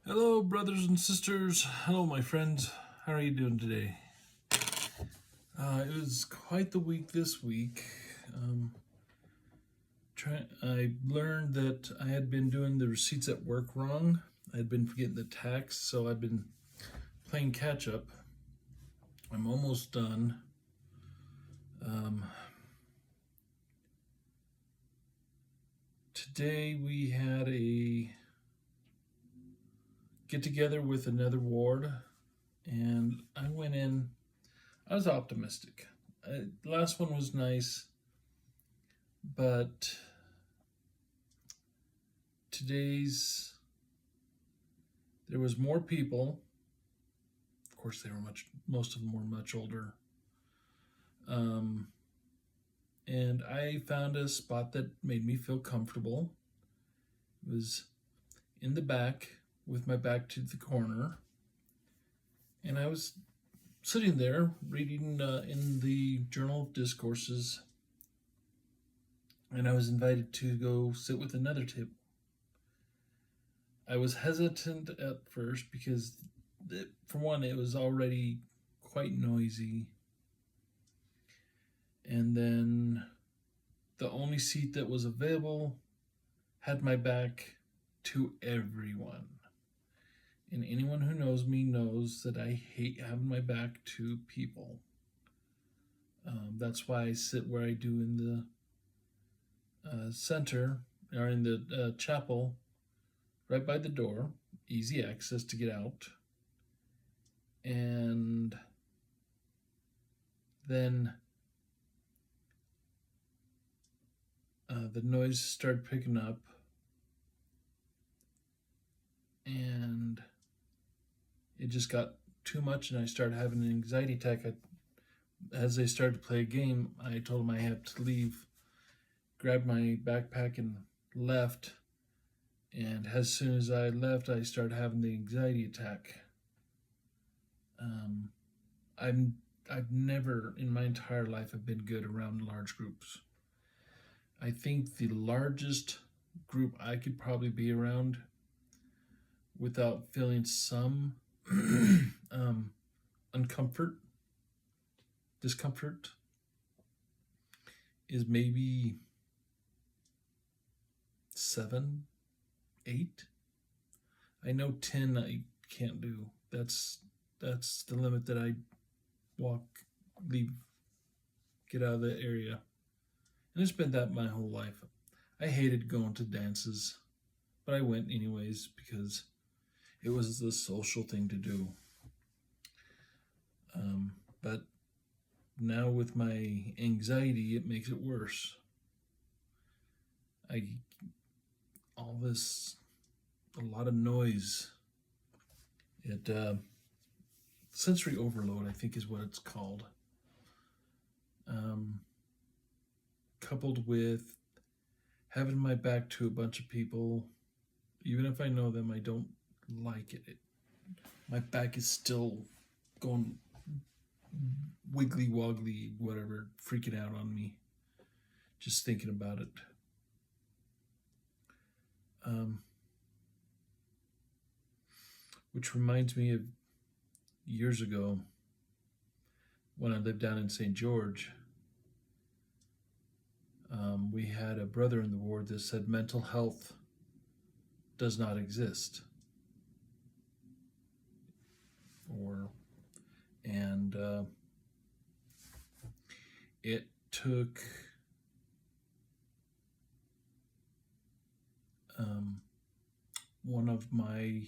Hello, brothers and sisters. Hello, my friends. How are you doing today? It was quite the week this week. I learned that I had been doing the receipts at work wrong. I had been forgetting the tax, so I've been playing catch up. I'm almost done. Um, Today we had a get together with another ward, and I went in. I was optimistic. The last one was nice, but today's there was more people. Of course, most of them were much older. Um, and I found a spot that made me feel comfortable. It was in the back with my back to the corner. And I was sitting there reading in the Journal of Discourses. And I was invited to go sit with another table. I was hesitant at first because, for one, it was already quite noisy. And then the only seat that was available had my back to everyone. And anyone who knows me knows that I hate having my back to people. That's why I sit where I do in the center, or in the chapel, right by the door, easy access to get out. And then the noise started picking up, and it just got too much, and I started having an anxiety attack. As they started to play a game, I told them I had to leave, grabbed my backpack, and left. And as soon as I left, I started having the anxiety attack. I've never in my entire life have been good around large groups. I think the largest group I could probably be around without feeling some discomfort, is maybe 7, 8. I know 10 I can't do. That's the limit that I leave, get out of the area. And it's been that my whole life. I hated going to dances, but I went anyways because it was the social thing to do. But now with my anxiety, it makes it worse. A lot of noise. It sensory overload, I think, is what it's called. Coupled with having my back to a bunch of people, even if I know them, I don't like it. My back is still going wiggly woggly, whatever, freaking out on me just thinking about it. Which reminds me of years ago when I lived down in St. George. We had a brother in the ward that said mental health does not exist. And it took one of my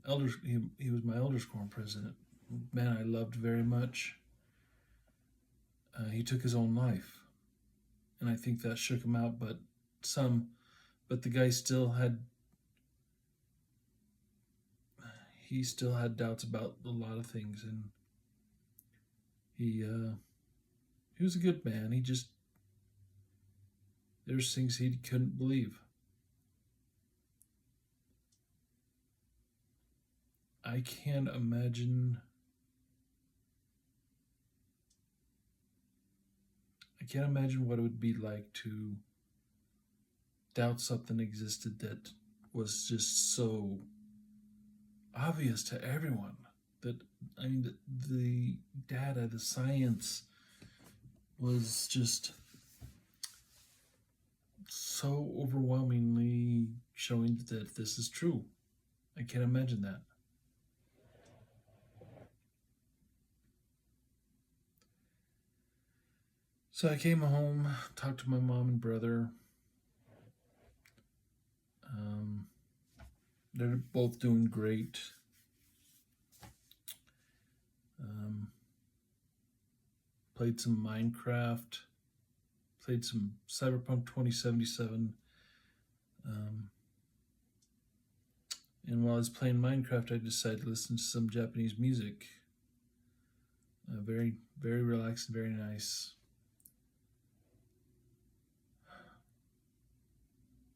elders. He was my elders quorum president. Man, I loved very much. He took his own life, and I think that shook him out. But the guy still had doubts about a lot of things, and he was a good man. There's things he couldn't believe. I can't imagine what it would be like to doubt something existed that was just so obvious to everyone. That, I mean, the data, the science was just so overwhelmingly showing that this is true. I can't imagine that. So I came home, talked to my mom and brother. Um, they're both doing great. Um, played some Minecraft, played some Cyberpunk 2077. Um, and while I was playing Minecraft, I decided to listen to some Japanese music. Very, very relaxed, very nice.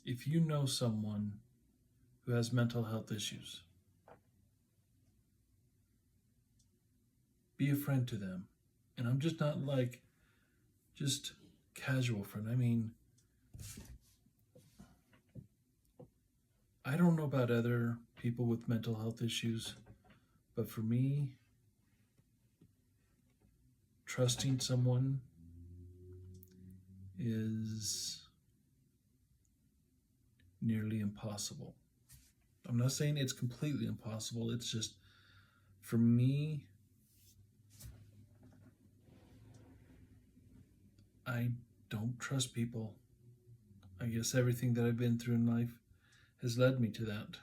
If you know someone who has mental health issues, be a friend to them. And I'm just not like just casual friend. I mean, I don't know about other people with mental health issues, but for me, trusting someone is nearly impossible. I'm not saying it's completely impossible. It's just, for me, I don't trust people. I guess everything that I've been through in life has led me to that.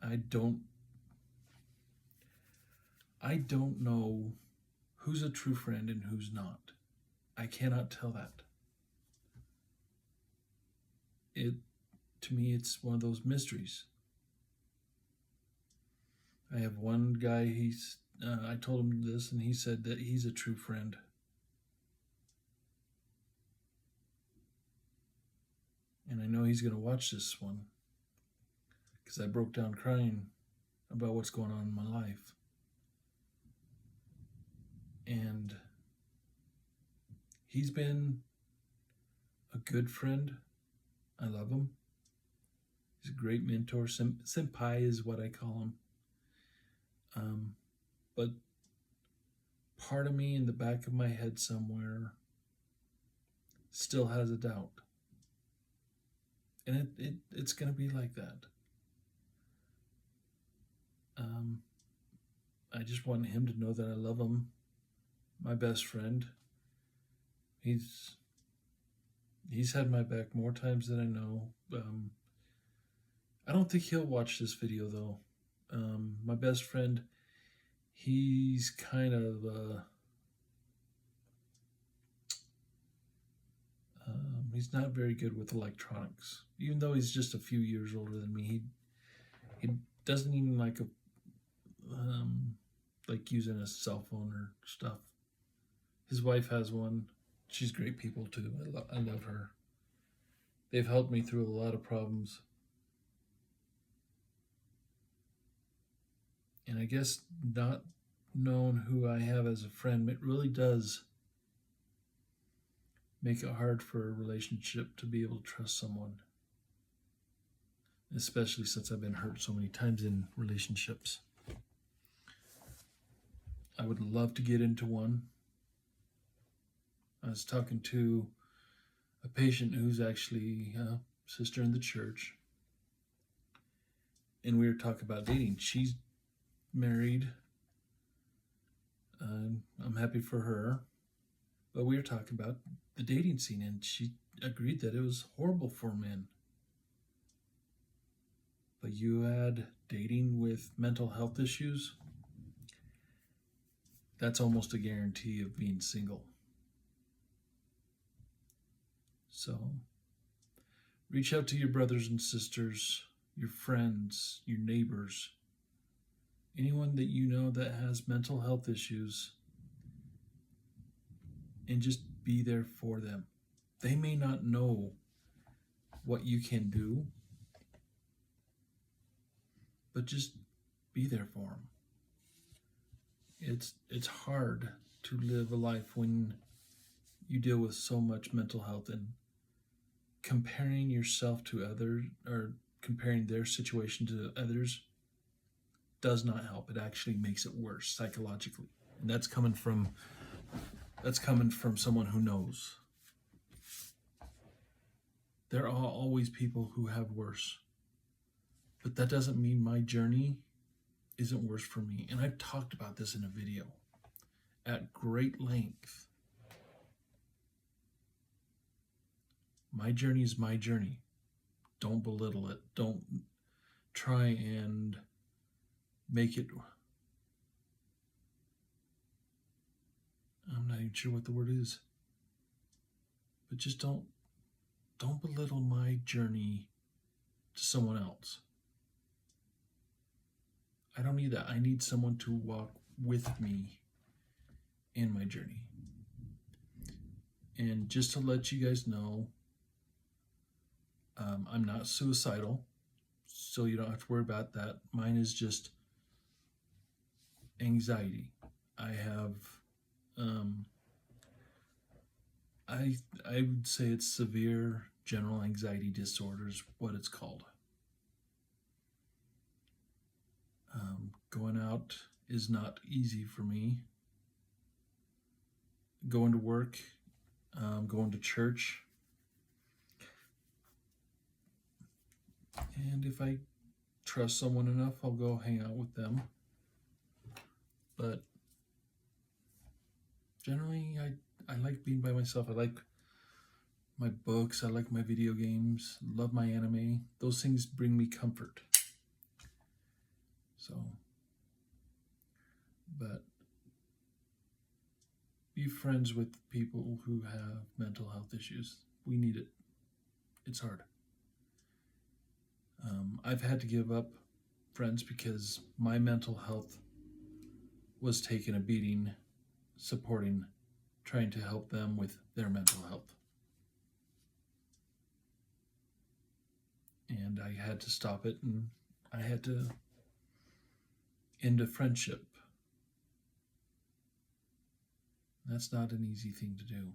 I don't know who's a true friend and who's not. I cannot tell that. It, to me, it's one of those mysteries. I have one guy, I told him this, and he said that he's a true friend. And I know he's going to watch this one because I broke down crying about what's going on in my life. And he's been a good friend. I love him. He's a great mentor. Senpai is what I call him. But part of me in the back of my head somewhere still has a doubt. And it's going to be like that. I just want him to know that I love him. My best friend. He's had my back more times than I know. I don't think he'll watch this video though. My best friend, he's kind of he's not very good with electronics. Even though he's just a few years older than me, he doesn't even like using a cell phone or stuff. His wife has one. She's great people too. I love her. They've helped me through a lot of problems. And I guess not knowing who I have as a friend, it really does make it hard for a relationship to be able to trust someone. Especially since I've been hurt so many times in relationships. I would love to get into one. I was talking to a patient who's actually a sister in the church. And we were talking about dating. She's married. I'm happy for her. But we were talking about the dating scene, and she agreed that it was horrible for men. But you add dating with mental health issues, that's almost a guarantee of being single. So, reach out to your brothers and sisters, your friends, your neighbors, anyone that you know that has mental health issues, and just be there for them. They may not know what you can do, but just be there for them. It's hard to live a life when you deal with so much mental health, and comparing yourself to others or comparing their situation to others does not help. It actually makes it worse psychologically. And that's coming from someone who knows. There are always people who have worse. But that doesn't mean my journey isn't worse for me. And I've talked about this in a video at great length. My journey is my journey. Don't belittle it. Don't try and make it... I'm not even sure what the word is. But just don't belittle my journey to someone else. I don't need that. I need someone to walk with me in my journey. And just to let you guys know, I'm not suicidal, so you don't have to worry about that. Mine is just anxiety. I have, I would say it's severe general anxiety disorder is what it's called. Going out is not easy for me. Going to work, going to church. And if I trust someone enough, I'll go hang out with them. But generally, I like being by myself. I like my books. I like my video games. Love my anime. Those things bring me comfort. So, but be friends with people who have mental health issues. We need it. It's hard. I've had to give up friends because my mental health was taking a beating, trying to help them with their mental health. And I had to stop it, and I had to end a friendship. That's not an easy thing to do.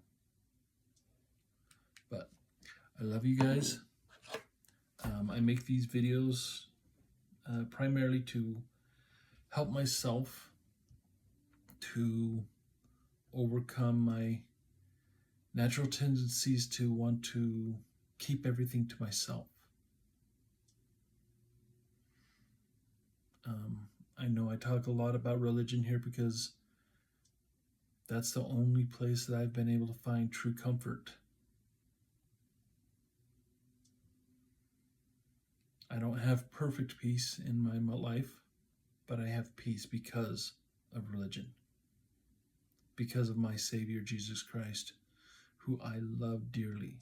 But I love you guys. I make these videos primarily to help myself to overcome my natural tendencies to want to keep everything to myself. I know I talk a lot about religion here because that's the only place that I've been able to find true comfort. I don't have perfect peace in my life, but I have peace because of religion, because of my Savior, Jesus Christ, who I love dearly.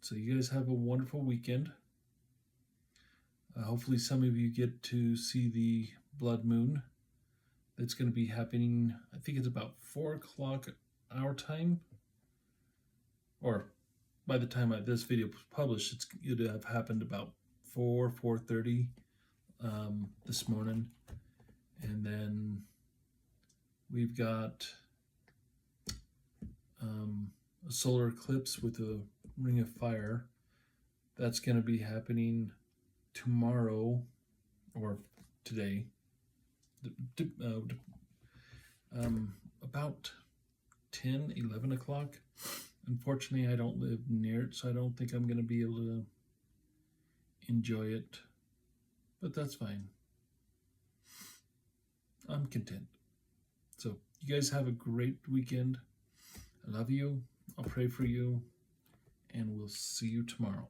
So you guys have a wonderful weekend. Hopefully some of you get to see the blood moon. That's going to be happening, I think it's about 4 o'clock our time, or by the time this video is published, it would have happened about 4:30 this morning. And then we've got a solar eclipse with a ring of fire. That's going to be happening tomorrow, or today, about 10-11 o'clock. Unfortunately, I don't live near it, so I don't think I'm going to be able to enjoy it, but that's fine. I'm content. So you guys have a great weekend. I love you. I'll pray for you, and we'll see you tomorrow.